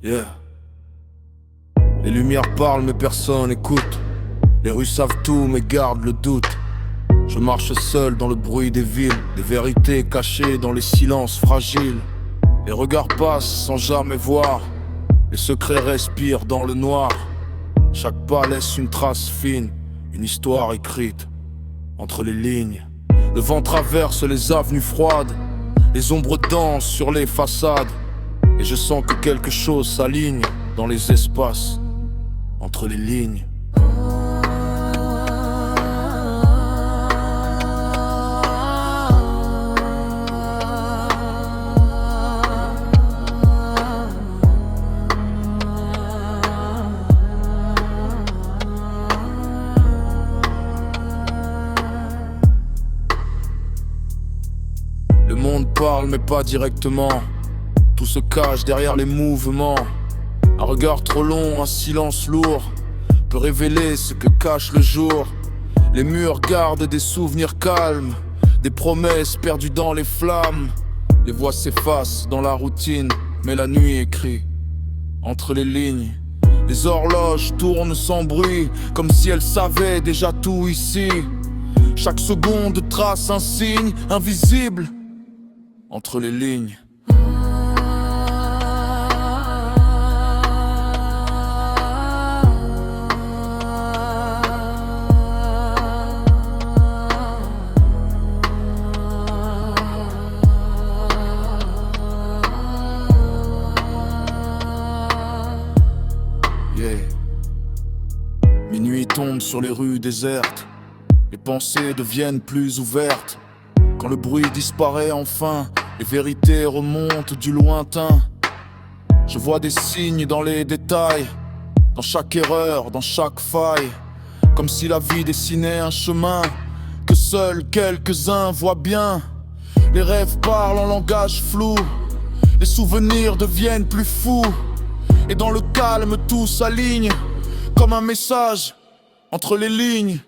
Yeah. Les lumières parlent mais personne n'écoute. Les rues savent tout mais gardent le doute. Je marche seul dans le bruit des villes, des vérités cachées dans les silences fragiles. Les regards passent sans jamais voir, les secrets respirent dans le noir. Chaque pas laisse une trace fine, une histoire écrite entre les lignes. Le vent traverse les avenues froides, les ombres dansent sur les façades. Et je sens que quelque chose s'aligne dans les espaces entre les lignes. Le monde parle mais pas directement. Tout se cache derrière les mouvements. Un regard trop long, un silence lourd peut révéler ce que cache le jour. Les murs gardent des souvenirs calmes, des promesses perdues dans les flammes. Les voix s'effacent dans la routine, mais la nuit écrit entre les lignes. Les horloges tournent sans bruit, comme si elles savaient déjà tout ici. Chaque seconde trace un signe invisible entre les lignes. Yeah. Minuit tombe sur les rues désertes, les pensées deviennent plus ouvertes. Quand le bruit disparaît enfin, les vérités remontent du lointain. Je vois des signes dans les détails, dans chaque erreur, dans chaque faille. Comme si la vie dessinait un chemin que seuls quelques-uns voient bien. Les rêves parlent en langage flou, les souvenirs deviennent plus fous. Et dans le calme tout s'aligne, comme un message entre les lignes.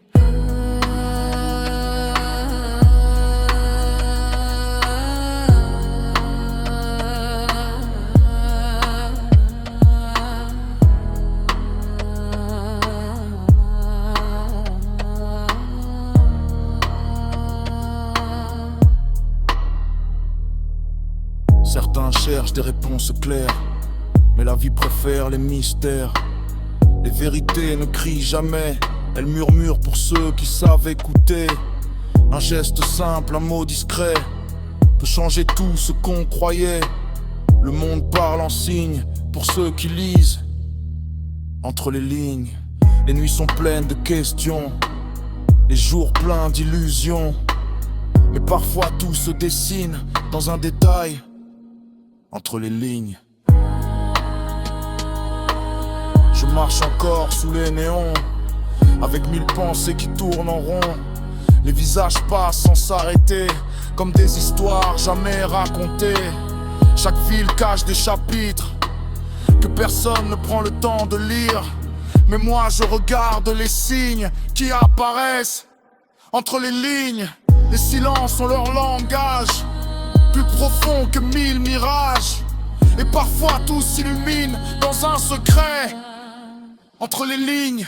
Certains cherchent des réponses claires, mais la vie préfère les mystères. Les vérités ne crient jamais, elles murmurent pour ceux qui savent écouter. Un geste simple, un mot discret peut changer tout ce qu'on croyait. Le monde parle en signes pour ceux qui lisent entre les lignes. Les nuits sont pleines de questions, les jours pleins d'illusions. Mais parfois tout se dessine dans un détail entre les lignes. Je marche encore sous les néons, avec mille pensées qui tournent en rond. Les visages passent sans s'arrêter, comme des histoires jamais racontées. Chaque ville cache des chapitres que personne ne prend le temps de lire. Mais moi je regarde les signes qui apparaissent entre les lignes. Les silences ont leur langage, plus profond que mille mirages. Et parfois tout s'illumine dans un secret entre les lignes.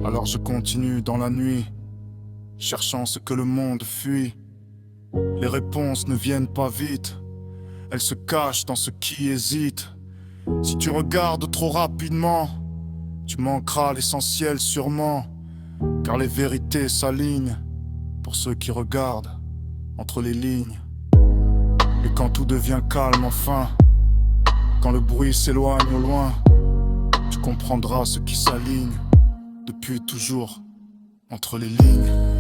Alors je continue dans la nuit, cherchant ce que le monde fuit. Les réponses ne viennent pas vite, elles se cachent dans ce qui hésite. Si tu regardes trop rapidement, tu manqueras l'essentiel sûrement. Car les vérités s'alignent pour ceux qui regardent entre les lignes. Et quand tout devient calme enfin, quand le bruit s'éloigne au loin, tu comprendras ce qui s'aligne depuis toujours entre les lignes.